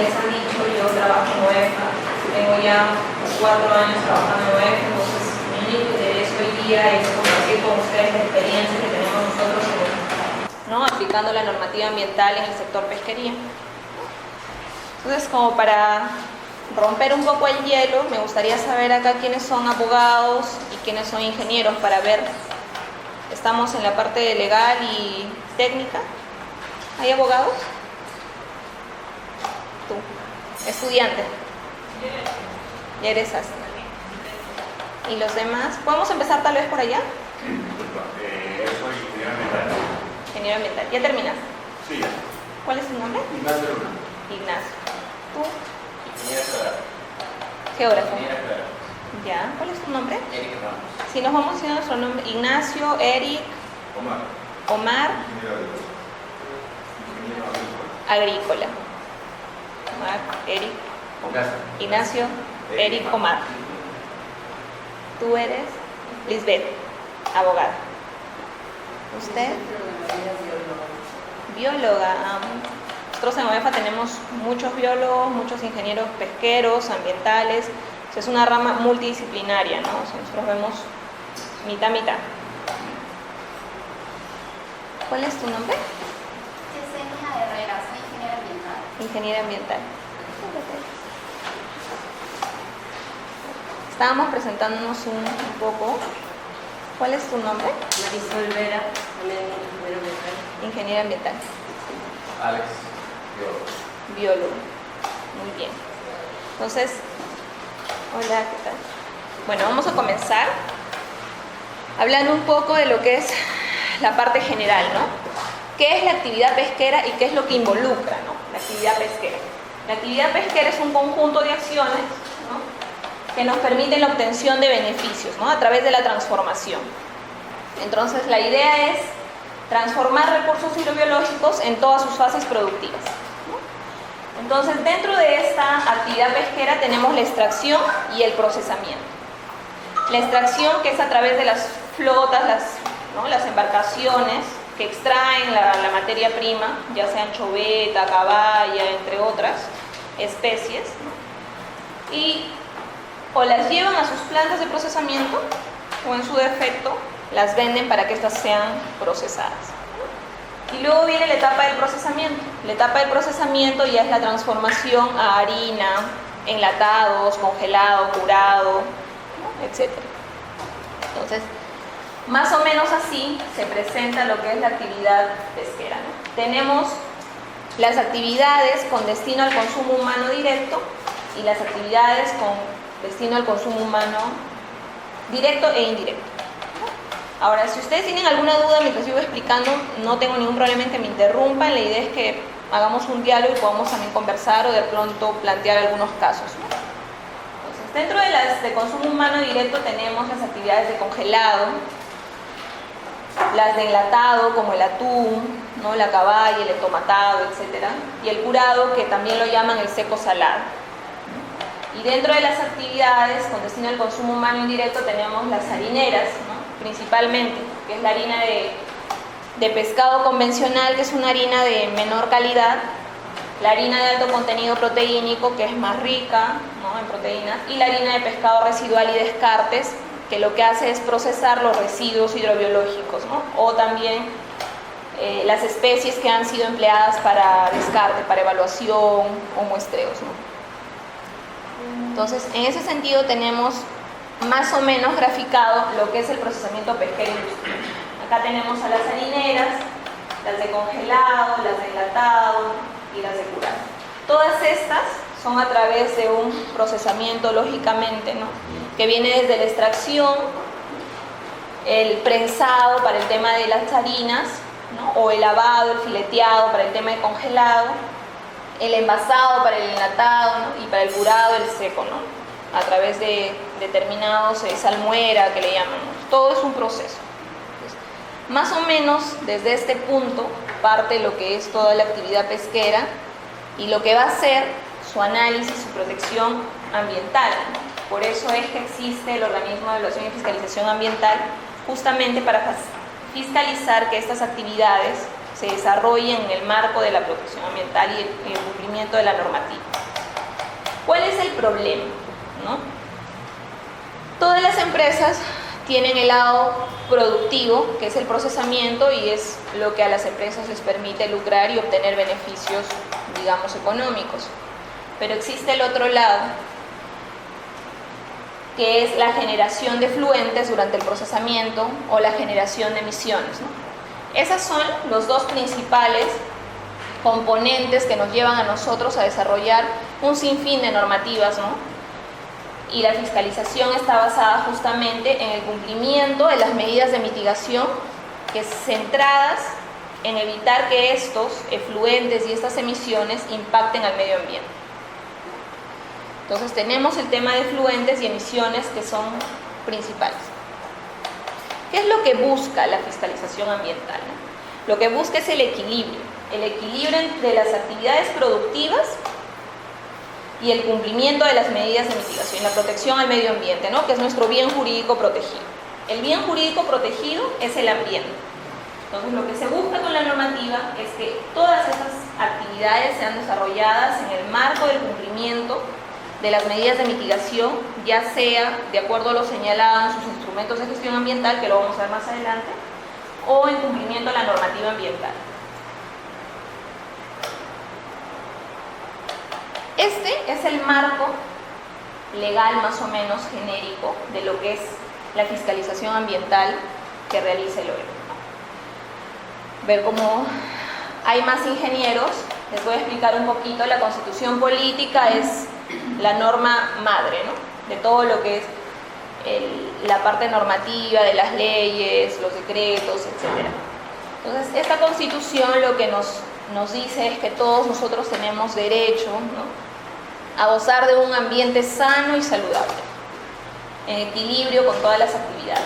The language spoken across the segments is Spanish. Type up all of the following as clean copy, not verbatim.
les han dicho, yo trabajo en OEFA, tengo ya 4 años trabajando en OEFA, entonces mi único interés hoy día es compartir con ustedes la experiencia que tenemos nosotros aplicando la normativa ambiental en el sector pesquería. Entonces, como para romper un poco el hielo, me gustaría saber acá quiénes son abogados y quiénes son ingenieros para ver. Estamos en la parte legal y técnica. ¿Hay abogados? Tú, estudiante. Ya eres así. ¿Y los demás? ¿Podemos empezar tal vez por allá? Yo soy ingeniero ambiental. Ingeniero ambiental. ¿Ya terminaste? Sí, ya. ¿Cuál es tu nombre? Ignacio Luna. Ignacio. ¿Tú? Ingeniero geográfico. Geógrafo. Ingeniero geográfico. ¿Ya? ¿Cuál es tu nombre? Eric Ramos. Si nos vamos diciendo nuestro nombre, Ignacio, Eric, Omar. Omar, Ingeniero agrícola. Ingeniero agrícola. agrícola. Omar, Eric, Ignacio. Ignacio, Eric, Omar. Tú eres Lisbeth, abogada. ¿Usted? Bióloga. Nosotros en OEFA tenemos muchos biólogos, muchos ingenieros pesqueros, ambientales. O sea, es una rama multidisciplinaria, ¿no? O sea, nosotros vemos mitad. ¿Cuál es tu nombre? Yesenia Herrera, soy ingeniera ambiental. Ingeniera ambiental. Estábamos presentándonos un poco. ¿Cuál es tu nombre? Marisol Vera, también ingeniero ambiental. Ingeniera ambiental. Alex. Biólogo. Muy bien. Entonces, hola, ¿qué tal? Bueno, vamos a comenzar hablando un poco de lo que es la parte general, ¿no? ¿Qué es la actividad pesquera y qué es lo que involucra, ¿no? La actividad pesquera. La actividad pesquera es un conjunto de acciones, ¿no?, que nos permiten la obtención de beneficios, ¿no?, a través de la transformación. Entonces, la idea es transformar recursos hidrobiológicos en todas sus fases productivas, ¿no? Entonces, dentro de esta actividad pesquera tenemos la extracción y el procesamiento. La extracción, que es a través de las flotas, las embarcaciones que extraen la materia prima, ya sea anchoveta, caballa, entre otras especies, ¿no?, y o las llevan a sus plantas de procesamiento o en su defecto las venden para que éstas sean procesadas. Y luego viene la etapa del procesamiento. La etapa del procesamiento ya es la transformación a harina, enlatados, congelado, curado, ¿no?, etc. Entonces, más o menos así se presenta lo que es la actividad pesquera, ¿no? Tenemos las actividades con destino al consumo humano directo y las actividades con destino al consumo humano directo e indirecto. Ahora, si ustedes tienen alguna duda mientras yo voy explicando, no tengo ningún problema en que me interrumpan. La idea es que hagamos un diálogo y podamos también conversar o de pronto plantear algunos casos, ¿no? Entonces, dentro de las de consumo humano directo tenemos las actividades de congelado, las de enlatado como el atún, ¿no?, la caballa, el entomatado, etc. Y el curado, que también lo llaman el seco salado. Y dentro de las actividades con destino al consumo humano indirecto tenemos las harineras, ¿no?, principalmente, que es la harina de pescado convencional, que es una harina de menor calidad, la harina de alto contenido proteínico, que es más rica, ¿no?, en proteínas, y la harina de pescado residual y descartes, que lo que hace es procesar los residuos hidrobiológicos, ¿no?, o también las especies que han sido empleadas para descarte, para evaluación o muestreos, ¿no? Entonces, en ese sentido tenemos más o menos graficado lo que es el procesamiento pesquero industrial. Acá tenemos a las harineras, las de congelado, las de enlatado y las de curado. Todas estas son a través de un procesamiento, lógicamente, ¿no?, que viene desde la extracción, el prensado para el tema de las harinas, ¿no?, o el lavado, el fileteado para el tema de congelado, el envasado para el enlatado, ¿no?, y para el curado el seco, ¿no?, a través de determinados salmuera que le llaman, ¿no? Todo es un proceso. Entonces, más o menos desde este punto parte lo que es toda la actividad pesquera y lo que va a ser su análisis, su protección ambiental, ¿no? Por eso es que existe el Organismo de Evaluación y Fiscalización Ambiental, justamente para fiscalizar que estas actividades se desarrollen en el marco de la protección ambiental y el cumplimiento de la normativa. ¿Cuál es el problema? ¿No? Todas las empresas tienen el lado productivo, que es el procesamiento, y es lo que a las empresas les permite lucrar y obtener beneficios, digamos, económicos. Pero existe el otro lado, que es la generación de efluentes durante el procesamiento o la generación de emisiones, ¿no? Esos son los dos principales componentes que nos llevan a nosotros a desarrollar un sinfín de normativas, ¿no? Y la fiscalización está basada justamente en el cumplimiento de las medidas de mitigación que centradas en evitar que estos efluentes y estas emisiones impacten al medio ambiente. Entonces tenemos el tema de efluentes y emisiones que son principales. ¿Qué es lo que busca la fiscalización ambiental? Lo que busca es el equilibrio entre las actividades productivas y el cumplimiento de las medidas de mitigación, la protección al medio ambiente, ¿no? Que es nuestro bien jurídico protegido. El bien jurídico protegido es el ambiente. Entonces, lo que se busca con la normativa es que todas esas actividades sean desarrolladas en el marco del cumplimiento de las medidas de mitigación, ya sea de acuerdo a lo señalado en sus instrumentos de gestión ambiental, que lo vamos a ver más adelante, o en cumplimiento de la normativa ambiental. Este es el marco legal más o menos genérico de lo que es la fiscalización ambiental que realiza el OEM. Ver cómo hay más ingenieros, les voy a explicar un poquito. La Constitución política es la norma madre, ¿no? De todo lo que es la parte normativa de las leyes, los decretos, etc. Entonces, esta Constitución lo que nos dice es que todos nosotros tenemos derecho, ¿no?, a gozar de un ambiente sano y saludable, en equilibrio con todas las actividades.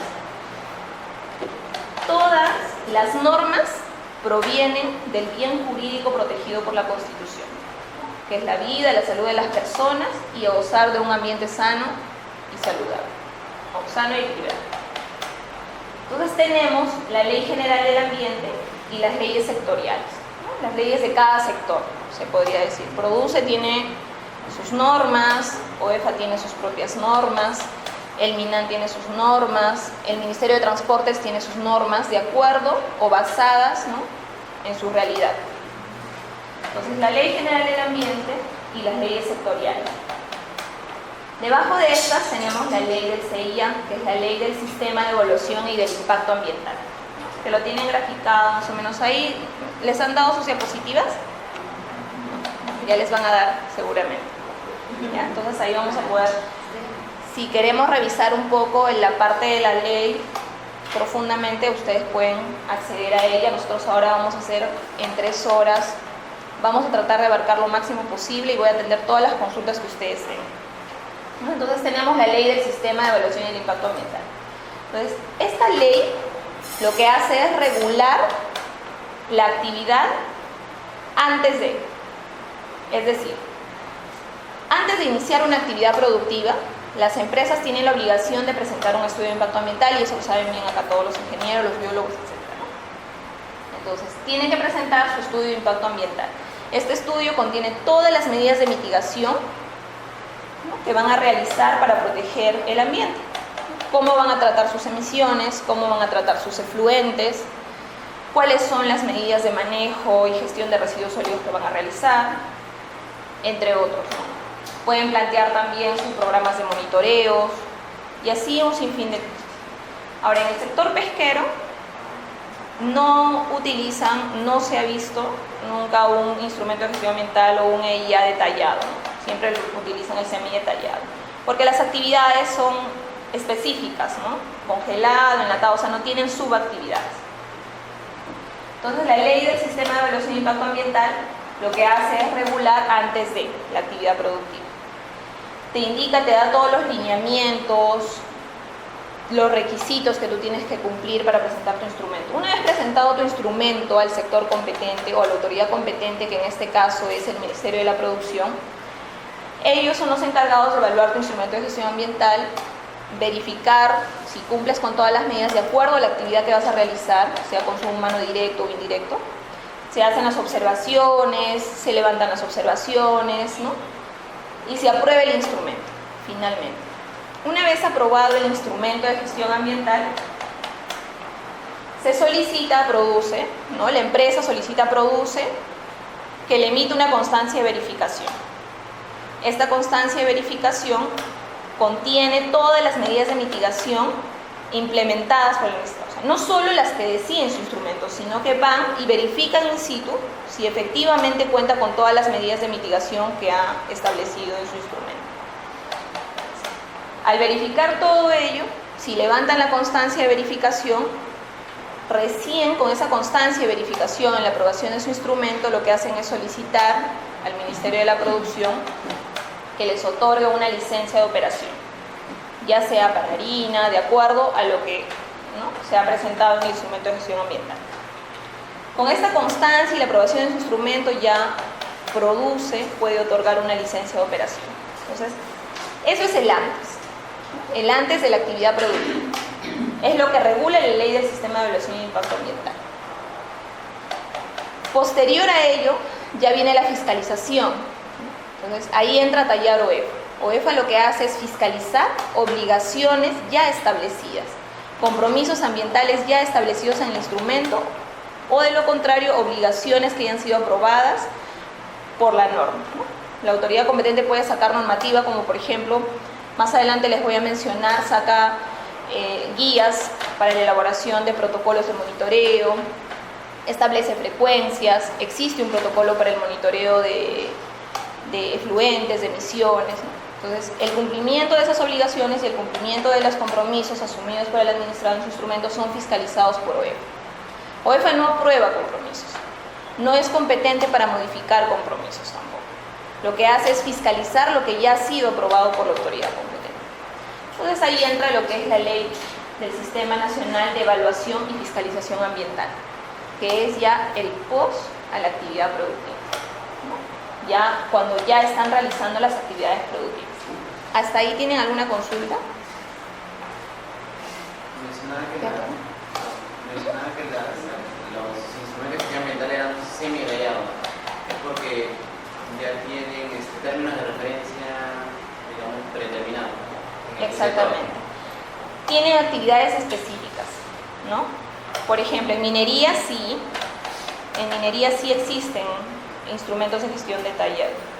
Todas las normas provienen del bien jurídico protegido por la Constitución, que es la vida, la salud de las personas y a gozar de un ambiente sano y saludable, o sano y equilibrado. Entonces tenemos la Ley General del Ambiente y las leyes sectoriales, ¿no? Las leyes de cada sector, se podría decir. PRODUCE tiene sus normas, OEFA tiene sus propias normas, el MINAN tiene sus normas, el Ministerio de Transportes tiene sus normas de acuerdo o basadas, ¿no?, en su realidad. Entonces, la Ley General del Ambiente y las leyes sectoriales. Debajo de estas tenemos la ley del CIA, que es la ley del Sistema de Evaluación y del Impacto Ambiental, que lo tienen graficado más o menos ahí. ¿Les han dado sus diapositivas? Ya les van a dar seguramente. ¿Ya? Entonces ahí vamos a poder, si queremos revisar un poco en la parte de la ley profundamente, ustedes pueden acceder a ella. Nosotros ahora vamos a hacer en 3 horas, vamos a tratar de abarcar lo máximo posible y voy a atender todas las consultas que ustedes tengan. Entonces tenemos la ley del Sistema de Evaluación y el Impacto Ambiental. Entonces, esta ley lo que hace es regular la actividad antes de, es decir, antes de iniciar una actividad productiva, las empresas tienen la obligación de presentar un estudio de impacto ambiental, y eso lo saben bien acá todos los ingenieros, los biólogos, etc. Entonces, tienen que presentar su estudio de impacto ambiental. Este estudio contiene todas las medidas de mitigación, ¿no?, que van a realizar para proteger el ambiente. Cómo van a tratar sus emisiones, cómo van a tratar sus efluentes, cuáles son las medidas de manejo y gestión de residuos sólidos que van a realizar, entre otros, ¿no? Pueden plantear también sus programas de monitoreos y así un sinfín de cosas. Ahora, en el sector pesquero no utilizan, no se ha visto nunca un instrumento de gestión ambiental o un EIA detallado, ¿no? Siempre utilizan el semi-detallado, porque las actividades son específicas, ¿no? Congelado, enlatado, o sea, no tienen subactividades. Entonces, la ley del Sistema de Evaluación de Impacto Ambiental lo que hace es regular antes de la actividad productiva. Te indica, te da todos los lineamientos, los requisitos que tú tienes que cumplir para presentar tu instrumento. Una vez presentado tu instrumento al sector competente o a la autoridad competente, que en este caso es el Ministerio de la Producción, ellos son los encargados de evaluar tu instrumento de gestión ambiental, verificar si cumples con todas las medidas de acuerdo a la actividad que vas a realizar, sea consumo humano directo o indirecto, Se hacen las observaciones, se levantan las observaciones, ¿no? Y se aprueba el instrumento, finalmente. Una vez aprobado el instrumento de gestión ambiental, se solicita a Produce, ¿no? La empresa solicita a Produce que le emita una constancia de verificación. Esta constancia de verificación contiene todas las medidas de mitigación implementadas por el administrador. O sea, no solo las que deciden su instrumento, sino que van y verifican in situ si efectivamente cuenta con todas las medidas de mitigación que ha establecido en su instrumento. Al verificar todo ello, si levantan la constancia de verificación, recién con esa constancia de verificación en la aprobación de su instrumento, lo que hacen es solicitar al Ministerio de la Producción que les otorgue una licencia de operación, ya sea para harina, de acuerdo a lo que, ¿no?, se ha presentado en el instrumento de gestión ambiental. Con esta constancia y la aprobación de su instrumento ya Produce puede otorgar una licencia de operación. Entonces, eso es el antes de la actividad productiva. Es lo que regula la ley del sistema de evaluación de impacto ambiental. Posterior a ello, ya viene la fiscalización. Entonces, ahí entra a tallar OEFA. OEFA lo que hace es fiscalizar obligaciones ya establecidas, compromisos ambientales ya establecidos en el instrumento, o de lo contrario, obligaciones que ya han sido aprobadas por la norma, ¿no? La autoridad competente puede sacar normativa, como por ejemplo, más adelante les voy a mencionar, saca guías para la elaboración de protocolos de monitoreo, establece frecuencias, existe un protocolo para el monitoreo de efluentes, de emisiones, ¿no? Entonces, el cumplimiento de esas obligaciones y el cumplimiento de los compromisos asumidos por el administrador en su instrumento son fiscalizados por OEFA. OEFA no aprueba compromisos, no es competente para modificar compromisos tampoco. Lo que hace es fiscalizar lo que ya ha sido aprobado por la autoridad competente. Entonces ahí entra lo que es la ley del Sistema Nacional de Evaluación y Fiscalización Ambiental, que es ya el post a la actividad productiva, ¿no? Ya cuando ya están realizando las actividades productivas. ¿Hasta ahí tienen alguna consulta? Mencionaba que los instrumentos de gestión ambiental eran semi-dellados. Es porque ya tienen términos de referencia, digamos, predeterminados. Exactamente. Tienen actividades específicas, ¿no? Por ejemplo, en minería sí existen instrumentos de gestión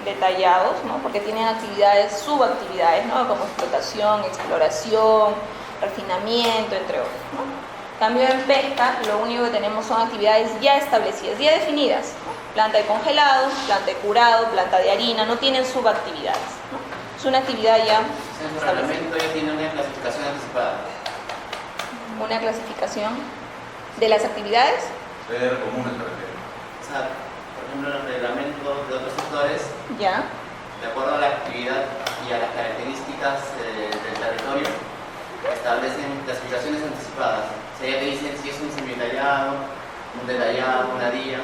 detallados, ¿no? Porque tienen actividades, subactividades, ¿no? Como explotación, exploración, refinamiento, entre otros, ¿no? En cambio, en pesca, lo único que tenemos son actividades ya establecidas, ya definidas, ¿no? Planta de congelado, planta de curado, planta de harina, no tienen subactividades, ¿no? Es una actividad ya el reglamento ya tiene una clasificación anticipada. Una clasificación de las actividades. Ser comunes, me refiero. O sea, por ejemplo, los reglamentos de otros sectores, Ya. de acuerdo a la actividad y a las características del territorio, establecen clasificaciones anticipadas. O sea, ya te dicen si es un semidetallado, un detallado, una DIA,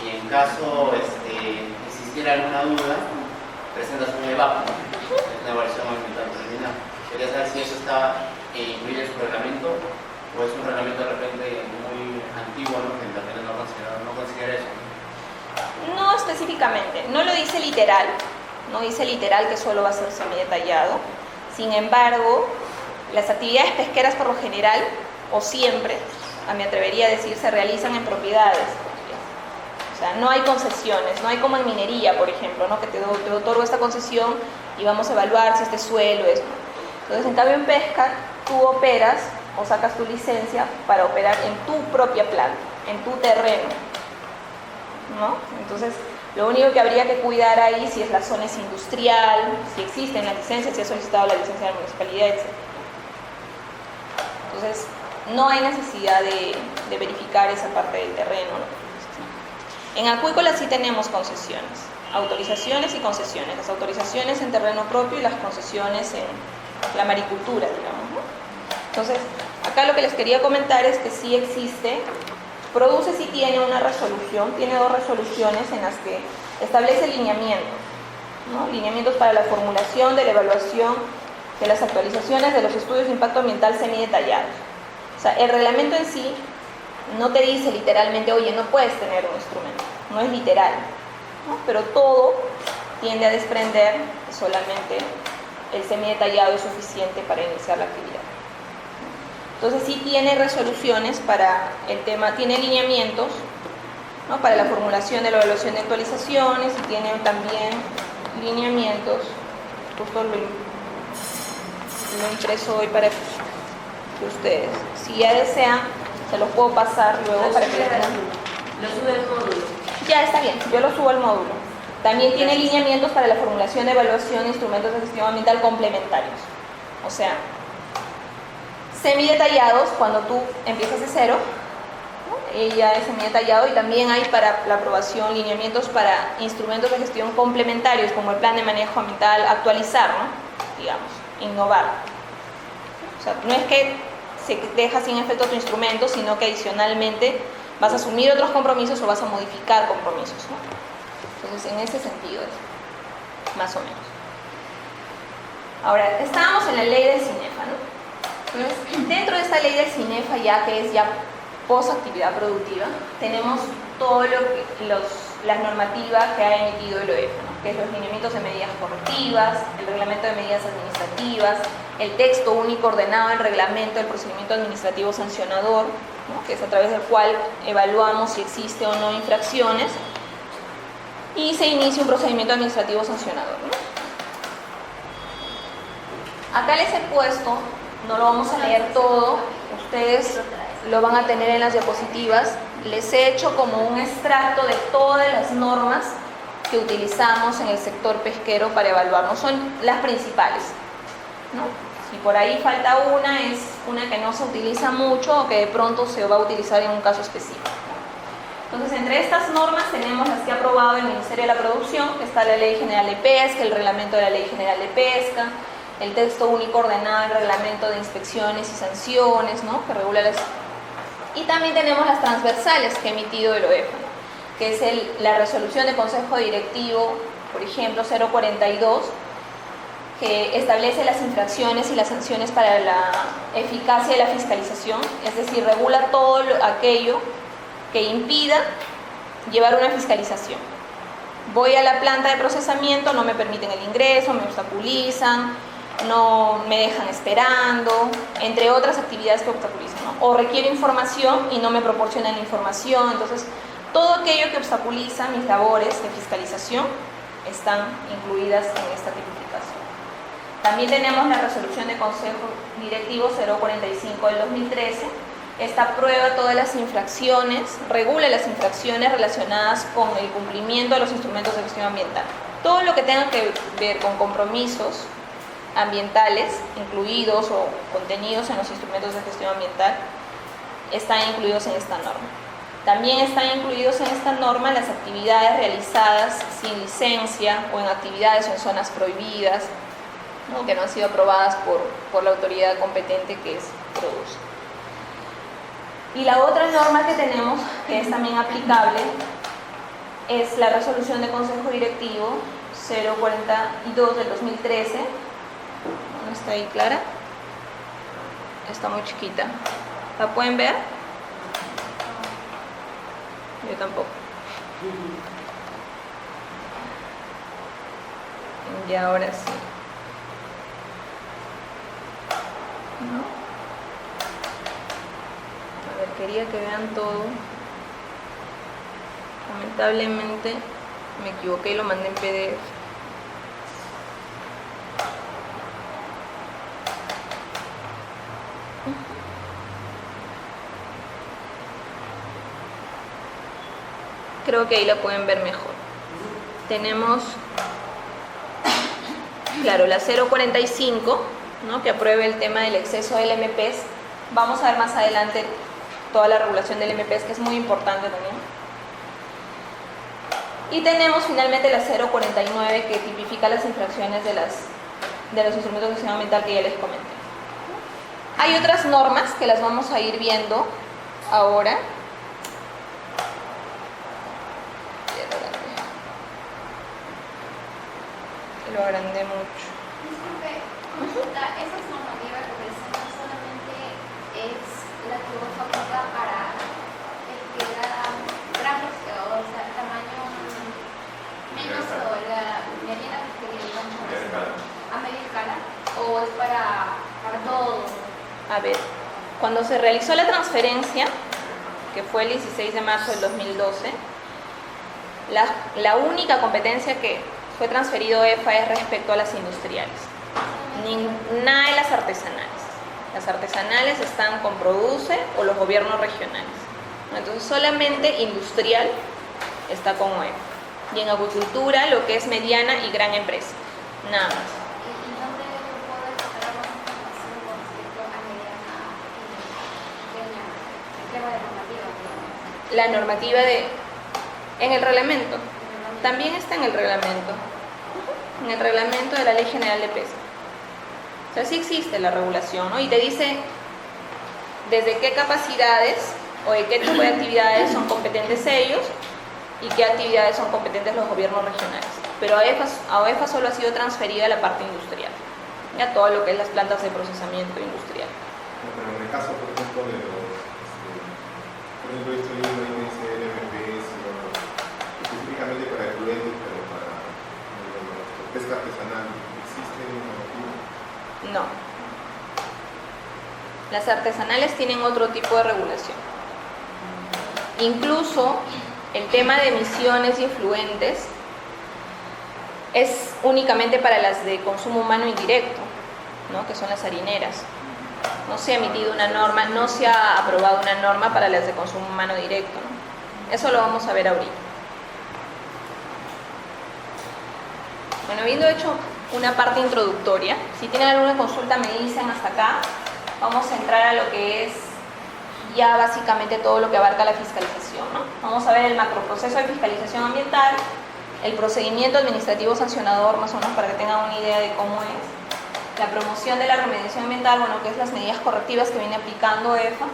y en caso existiera alguna duda, presentas un EVAP, una evaluación ambiental preliminar. Quería saber si eso está incluido en su reglamento o es un reglamento de repente muy antiguo, ¿no? Que de repente no considera eso. No específicamente, no lo dice literal, no dice literal que solo va a ser semidetallado. Sin embargo, las actividades pesqueras por lo general, o siempre, me atrevería a decir, se realizan en propiedades. O sea, no hay concesiones, no hay como en minería, por ejemplo, ¿no? Que te otorgo esta concesión y vamos a evaluar si este suelo es. Entonces, en cambio en pesca, tú operas o sacas tu licencia para operar en tu propia planta, en tu terreno, ¿no? Entonces, lo único que habría que cuidar ahí si es la zona es industrial, si existe la licencia, si ha solicitado la licencia de la municipalidad, etc. Entonces, no hay necesidad de verificar esa parte del terreno, ¿no? En acuícola sí tenemos concesiones, autorizaciones y concesiones. Las autorizaciones en terreno propio y las concesiones en la maricultura, digamos, ¿no? Entonces, acá lo que les quería comentar es que sí existe, Produce sí tiene una resolución, tiene 2 resoluciones en las que establece lineamientos, ¿no? Lineamientos para la formulación de la evaluación de las actualizaciones de los estudios de impacto ambiental semidetallados. O sea, el reglamento en sí no te dice literalmente, oye, no puedes tener un instrumento, no es literal, ¿no? Pero todo tiende a desprender que solamente el semidetallado es suficiente para iniciar la actividad. Entonces sí tiene resoluciones para el tema, tiene lineamientos, ¿no?, para la formulación de la evaluación de actualizaciones, y tiene también lineamientos, justo lo he impreso hoy para que ustedes, si ya desean, se los puedo pasar luego para que lo tengan. Lo sube el módulo. Ya está bien, yo lo subo al módulo. También tiene lineamientos para la formulación de evaluación de instrumentos de gestión ambiental complementarios. O sea, semidetallados cuando tú empiezas de cero, ¿no? Ella es semidetallado, y también hay para la aprobación lineamientos para instrumentos de gestión complementarios como el plan de manejo ambiental, actualizar, ¿no?, digamos, innovar. O sea, no es que se deja sin efecto tu instrumento, sino que adicionalmente vas a asumir otros compromisos o vas a modificar compromisos, ¿no? Entonces, en ese sentido es más o menos. Ahora, estábamos en la ley del CINEFA, ¿no? Entonces, dentro de esta ley del CINEFA, ya que es ya post-actividad productiva, tenemos todo la normativa que ha emitido el OEF, ¿no?, que es los lineamientos de medidas correctivas, el reglamento de medidas administrativas, el texto único ordenado del reglamento del procedimiento administrativo sancionador, ¿no?, que es a través del cual evaluamos si existe o no infracciones, y se inicia un procedimiento administrativo sancionador, ¿no? Acá les he puesto, no lo vamos a leer todo, ustedes lo van a tener en las diapositivas, les he hecho como un extracto de todas las normas que utilizamos en el sector pesquero para evaluarnos, son las principales, ¿no? Si por ahí falta una, es una que no se utiliza mucho o que de pronto se va a utilizar en un caso específico. Entonces, entre estas normas tenemos las que ha aprobado el Ministerio de la Producción, que está la Ley General de Pesca, el reglamento de la Ley General de Pesca, el texto único ordenado del reglamento de inspecciones y sanciones, ¿no?, que regula las... Y también tenemos las transversales que ha emitido el OEF, ¿no?, que es la resolución de Consejo Directivo, por ejemplo, 042, que establece las infracciones y las sanciones para la eficacia de la fiscalización, es decir, regula todo aquello que impida llevar una fiscalización. Voy a la planta de procesamiento, no me permiten el ingreso, me obstaculizan, no me dejan esperando, entre otras actividades que obstaculizan, ¿no? O requiero información y no me proporcionan información. Entonces, todo aquello que obstaculiza mis labores de fiscalización están incluidas en esta tipificación. También tenemos la resolución de Consejo Directivo 045 del 2013. Esta aprueba todas las infracciones, regula las infracciones relacionadas con el cumplimiento de los instrumentos de gestión ambiental. Todo lo que tenga que ver con compromisos ambientales incluidos o contenidos en los instrumentos de gestión ambiental están incluidos en esta norma. También están incluidos en esta norma las actividades realizadas sin licencia o en actividades o en zonas prohibidas, ¿no?, que no han sido aprobadas por la autoridad competente, que es PRODUCE. Y la otra norma que tenemos, que es también aplicable, es la resolución de Consejo Directivo 042 del 2013. ¿No está ahí clara? Está muy chiquita. ¿La pueden ver? Yo tampoco. Y ahora sí. ¿No? A ver, quería que vean todo. Lamentablemente me equivoqué y lo mandé en PDF. Creo que ahí la pueden ver mejor. Tenemos, claro, la 045, ¿no?, que apruebe el tema del exceso del MPES. Vamos a ver más adelante toda la regulación del MPES, que es muy importante también. Y tenemos finalmente la 049, que tipifica las infracciones de los instrumentos de gestión ambiental que ya les comenté. Hay otras normas que las vamos a ir viendo ahora. Lo agrandé mucho. Disculpe, consulta, ¿esas normativas que presentan solamente es la que vos faculta para A ver, cuando se realizó la transferencia, que fue el 16 de marzo del 2012, la única competencia que fue transferido EFA es respecto a las industriales. Nada de las artesanales. Las artesanales están con Produce o los gobiernos regionales. Entonces solamente industrial está con OEFA. Y en acuicultura lo que es mediana y gran empresa. Nada más. ¿Y dónde puedo encontrar más información con respecto a mediana y pequeña? El tema de normativa, digamos. La normativa en el reglamento. También está en el reglamento. En el reglamento de la Ley General de Pesca. O sea, sí existe la regulación, ¿no? Y te dice desde qué capacidades o de qué tipo de actividades son competentes ellos y qué actividades son competentes los gobiernos regionales. Pero a OEFA solo ha sido transferida la parte industrial, ya todo lo que es las plantas de procesamiento industrial. No, pero en el caso, por ejemplo, de los, por ejemplo, estoy viendo ahí dice LMPs, específicamente para efluentes, pero para pesca artesanal, ¿existe una normativa? No. Las artesanales tienen otro tipo de regulación. Incluso el tema de emisiones y efluentes es únicamente para las de consumo humano indirecto, ¿no? Que son las harineras. No se ha emitido una norma, no se ha aprobado una norma para las de consumo humano directo, ¿no? Eso lo vamos a ver ahorita. Bueno, habiendo hecho una parte introductoria, si tienen alguna consulta me dicen hasta acá. Vamos a entrar a lo que es ya básicamente todo lo que abarca la fiscalización, ¿no? Vamos a ver el macroproceso de fiscalización ambiental, el procedimiento administrativo sancionador, más o menos para que tengan una idea de cómo es, la promoción de la remediación ambiental, bueno, que es las medidas correctivas que viene aplicando EFA.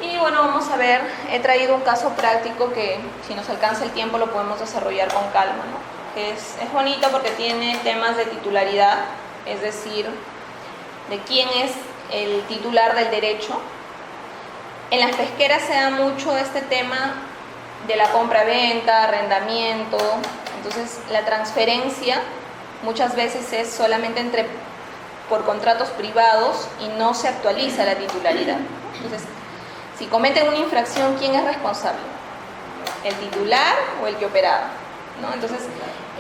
Y bueno, vamos a ver, he traído un caso práctico que si nos alcanza el tiempo lo podemos desarrollar con calma, ¿no? Que es bonito porque tiene temas de titularidad, es decir, de quién es el titular del derecho. En las pesqueras se da mucho este tema de la compra-venta, arrendamiento, entonces la transferencia muchas veces es solamente por contratos privados y no se actualiza la titularidad. Entonces, si cometen una infracción, ¿quién es responsable? ¿El titular o el que operaba? ¿No? Entonces,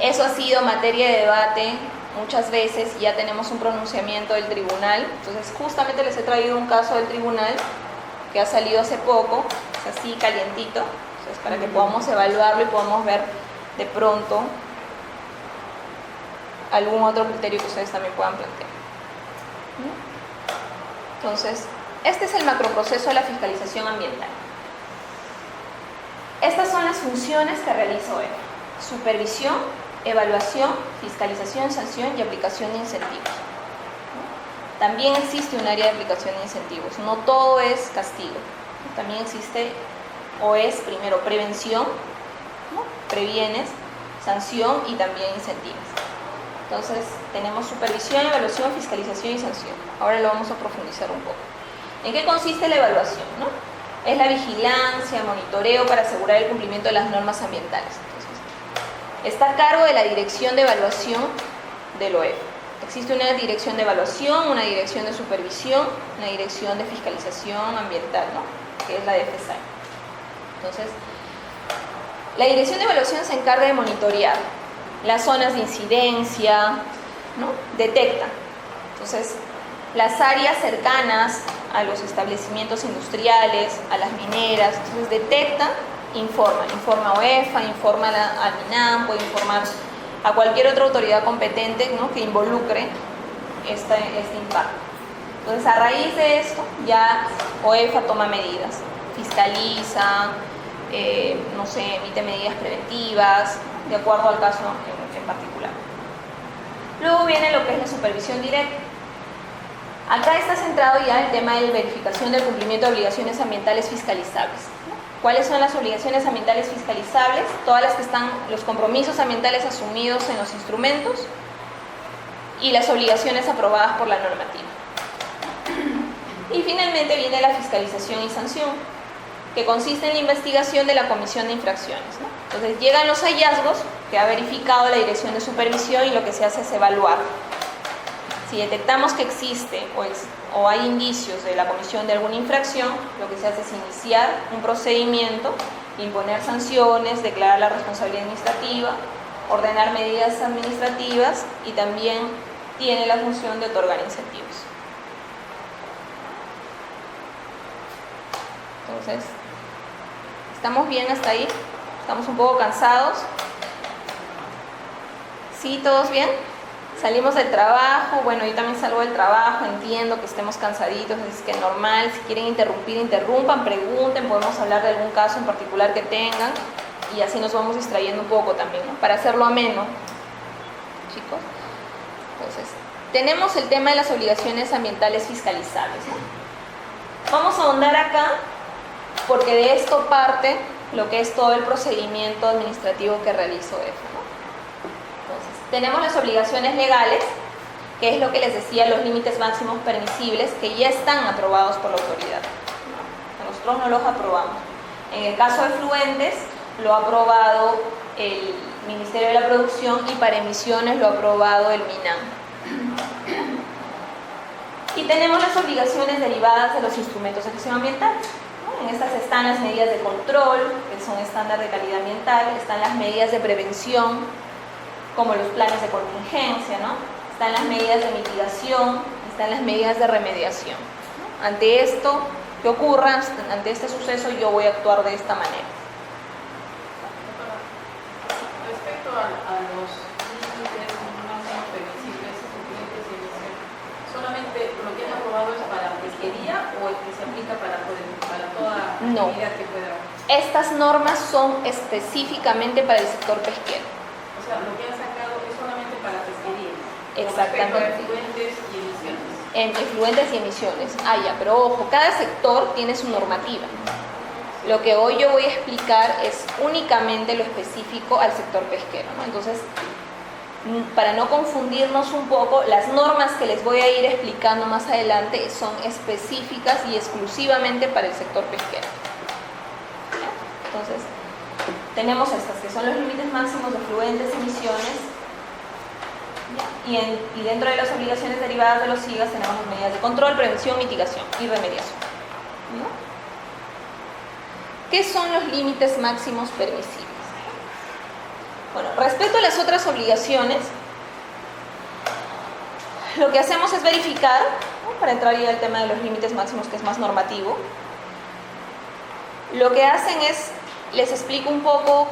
eso ha sido materia de debate muchas veces y ya tenemos un pronunciamiento del tribunal. Entonces, justamente les he traído un caso del tribunal que ha salido hace poco, es así calientito, entonces, para que podamos evaluarlo y podamos ver de pronto algún otro criterio que ustedes también puedan plantear. Entonces, este es el macroproceso de la fiscalización ambiental. Estas son las funciones que realiza OEFA: supervisión, evaluación, fiscalización, sanción y aplicación de incentivos. También existe un área de aplicación de incentivos, no todo es castigo. También existe, o es primero prevención, ¿no? Previenes, sanción y también incentivos. Entonces tenemos supervisión, evaluación, fiscalización y sanción. Ahora lo vamos a profundizar un poco. ¿En qué consiste la evaluación, no? Es la vigilancia, monitoreo para asegurar el cumplimiento de las normas ambientales. Entonces, está a cargo de la dirección de evaluación del OEFA. Existe una dirección de evaluación, una dirección de supervisión, una dirección de fiscalización ambiental, ¿no? Que es la DFSAI. Entonces, la dirección de evaluación se encarga de monitorear las zonas de incidencia, ¿no? Detecta. Entonces, las áreas cercanas a los establecimientos industriales, a las mineras, entonces detecta, informa a OEFA, informa al MINAM, puede informar a cualquier otra autoridad competente, ¿no? Que involucre este impacto. Entonces, a raíz de esto, ya OEFA toma medidas, fiscaliza, no sé, emite medidas preventivas, de acuerdo al caso en particular. Luego viene lo que es la supervisión directa. Acá está centrado ya el tema de la verificación del cumplimiento de obligaciones ambientales fiscalizables. ¿Cuáles son las obligaciones ambientales fiscalizables? Todas las que están, los compromisos ambientales asumidos en los instrumentos y las obligaciones aprobadas por la normativa. Y finalmente viene la fiscalización y sanción, que consiste en la investigación de la comisión de infracciones, ¿no? Entonces llegan los hallazgos que ha verificado la dirección de supervisión y lo que se hace es evaluar Si detectamos que existe o hay indicios de la comisión de alguna infracción, lo que se hace es iniciar un procedimiento, imponer sanciones, declarar la responsabilidad administrativa, ordenar medidas administrativas y también tiene la función de otorgar incentivos. Entonces, ¿estamos bien hasta ahí? ¿Estamos un poco cansados? ¿Sí? ¿Todos bien? Salimos del trabajo, bueno, yo también salgo del trabajo, entiendo que estemos cansaditos, es que es normal, si quieren interrumpir, interrumpan, pregunten, podemos hablar de algún caso en particular que tengan y así nos vamos distrayendo un poco también, ¿no? Para hacerlo ameno, chicos. Entonces, tenemos el tema de las obligaciones ambientales fiscalizables, ¿no? Vamos a ahondar acá porque de esto parte lo que es todo el procedimiento administrativo que realizó EFA, ¿no? Entonces, tenemos las obligaciones legales, que es lo que les decía, los límites máximos permisibles que ya están aprobados por la autoridad, ¿no? Nosotros no los aprobamos. En el caso de fluentes, lo ha aprobado el Ministerio de la Producción y para emisiones lo ha aprobado el MINAM. Y tenemos las obligaciones derivadas de los instrumentos de gestión ambiental. En estas están las medidas de control, que son estándar de calidad ambiental, están las medidas de prevención, como los planes de contingencia, ¿no? Están las medidas de mitigación, están las medidas de remediación, ¿no? Ante esto que ocurra, ante este suceso, yo voy a actuar de esta manera. Respecto a los límites máximos permisibles, cumplimientos y emisiones, ¿solamente lo que han aprobado es para pesquería o es que se aplica para toda actividad que pueda haber? Estas normas son específicamente para el sector pesquero. O sea, lo que han sacado es solamente para pesquería. Exactamente. Con respecto a efluentes y emisiones. En efluentes y emisiones. Ya, pero ojo, cada sector tiene su normativa. Lo que hoy yo voy a explicar es únicamente lo específico al sector pesquero, ¿no? Entonces, para no confundirnos un poco, las normas que les voy a ir explicando más adelante son específicas y exclusivamente para el sector pesquero. Entonces, tenemos estas que son los límites máximos de fluentes, emisiones, y dentro de las obligaciones derivadas de los SIGAS tenemos las medidas de control, prevención, mitigación y remediación, ¿no? ¿Qué son los límites máximos permisibles? Bueno, respecto a las otras obligaciones, lo que hacemos es verificar, ¿no? Para entrar ya al tema de los límites máximos, que es más normativo, lo que hacen es, les explico un poco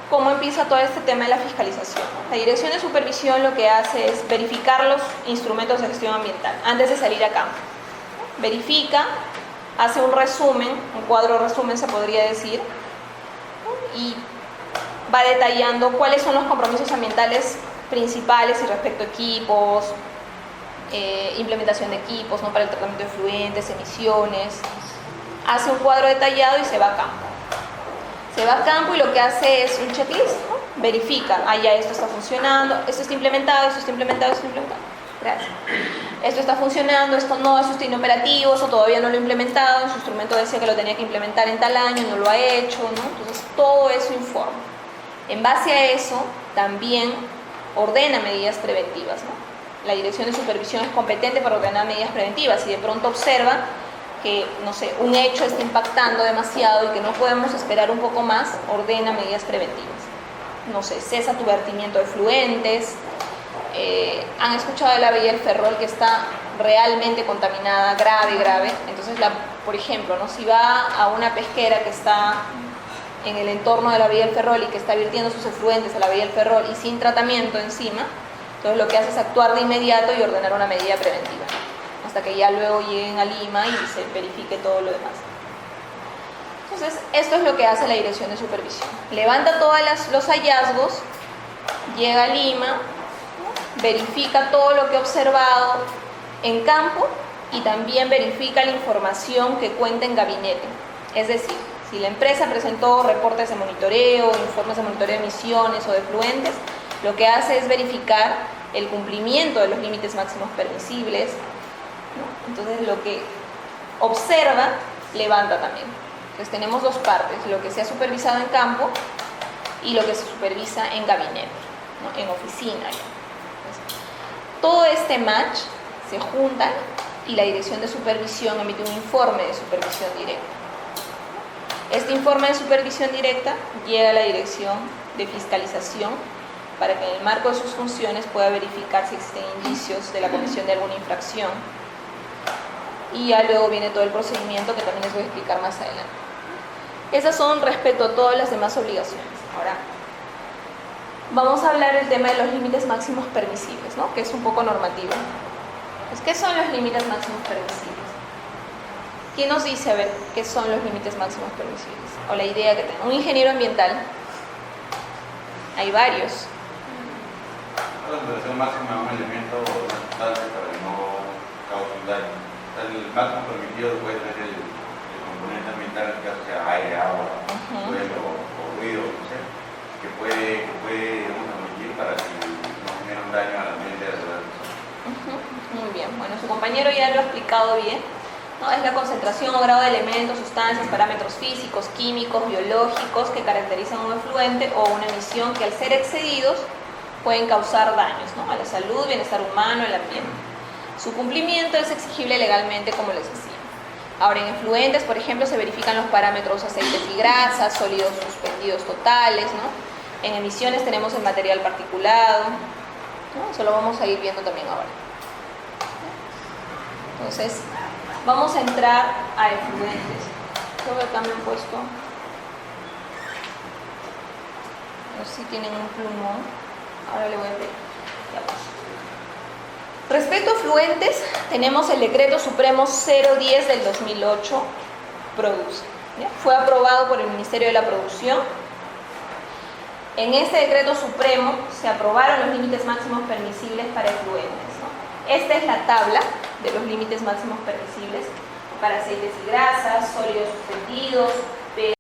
cómo empieza todo este tema de la fiscalización. La Dirección de Supervisión lo que hace es verificar los instrumentos de gestión ambiental antes de salir a campo. Verifica, hace un resumen, un cuadro resumen se podría decir, y va detallando cuáles son los compromisos ambientales principales y respecto a equipos, implementación de equipos, ¿no? Para el tratamiento de fluentes, emisiones. Hace un cuadro detallado y se va a campo. Se va a campo y lo que hace es un checklist, ¿no? Verifica, ya esto está funcionando, esto está implementado, esto está implementado, esto está implementado. Gracias. Esto está funcionando, esto no, esto está inoperativo, eso todavía no lo ha implementado, en su instrumento decía que lo tenía que implementar en tal año, no lo ha hecho, ¿no? Entonces todo eso informa. En base a eso, también ordena medidas preventivas, ¿no? La Dirección de Supervisión es competente para ordenar medidas preventivas. Si de pronto observa que, no sé, un hecho está impactando demasiado y que no podemos esperar un poco más, ordena medidas preventivas. No sé, cesa tu vertimiento de fluentes. Han escuchado de la bahía del Ferrol que está realmente contaminada, grave. Entonces, por ejemplo, ¿no? Si va a una pesquera que está en el entorno de la bahía del Ferrol y que está virtiendo sus efluentes a la bahía del Ferrol y sin tratamiento encima, entonces lo que hace es actuar de inmediato y ordenar una medida preventiva, hasta que ya luego lleguen a Lima y se verifique todo lo demás. Entonces, esto es lo que hace la Dirección de Supervisión. Levanta todos los hallazgos, llega a Lima, ¿no? Verifica todo lo que ha observado en campo y también verifica la información que cuenta en gabinete. Es decir, si la empresa presentó reportes de monitoreo, informes de monitoreo de emisiones o de fluentes, lo que hace es verificar el cumplimiento de los límites máximos permisibles, ¿no? Entonces, lo que observa, levanta también. Entonces, tenemos dos partes, lo que se ha supervisado en campo y lo que se supervisa en gabinete, ¿no? En oficina. Entonces, Todo este match se junta y la Dirección de Supervisión emite un informe de supervisión directa. Este informe de supervisión directa llega a la Dirección de Fiscalización para que en el marco de sus funciones pueda verificar si existen indicios de la comisión de alguna infracción. Y ya luego viene todo el procedimiento que también les voy a explicar más adelante. Esas son respecto a todas las demás obligaciones. Ahora, vamos a hablar del tema de los límites máximos permisibles, ¿no? Que es un poco normativo. Pues, ¿qué son los límites máximos permisibles? ¿Quién nos dice, a ver, qué son los límites máximos permisibles? O la idea que tenga. Un ingeniero ambiental. Hay varios. La concentración máxima de un elemento para que no cause un daño. El máximo permitido puede ser el componente ambiental, en este caso sea aire, agua, suelo o ruido, no sé, que puede permitir para que no genere un daño al ambiente de la ciudad. Muy bien, bueno, su compañero ya lo ha explicado bien, ¿no? Es la concentración o grado de elementos, sustancias, parámetros físicos, químicos, biológicos que caracterizan un efluente o una emisión que al ser excedidos pueden causar daños, ¿no? A la salud, bienestar humano, al ambiente. Su cumplimiento es exigible legalmente, como les decía. Ahora, en efluentes, por ejemplo, se verifican los parámetros aceites y grasas, sólidos suspendidos totales, ¿no? En emisiones tenemos el material particulado, ¿no? Eso lo vamos a ir viendo también ahora. Entonces, vamos a entrar a efluentes. Creo que acá me han puesto. No sé si tienen un plumón. Ahora le voy a pedir. Ya pues. Respecto a efluentes, tenemos el Decreto Supremo 010 del 2008, produce. ¿Ya? Fue aprobado por el Ministerio de la Producción. En este Decreto Supremo se aprobaron los límites máximos permisibles para efluentes, ¿no? Esta es la tabla de los límites máximos permisibles para aceites y grasas, sólidos suspendidos,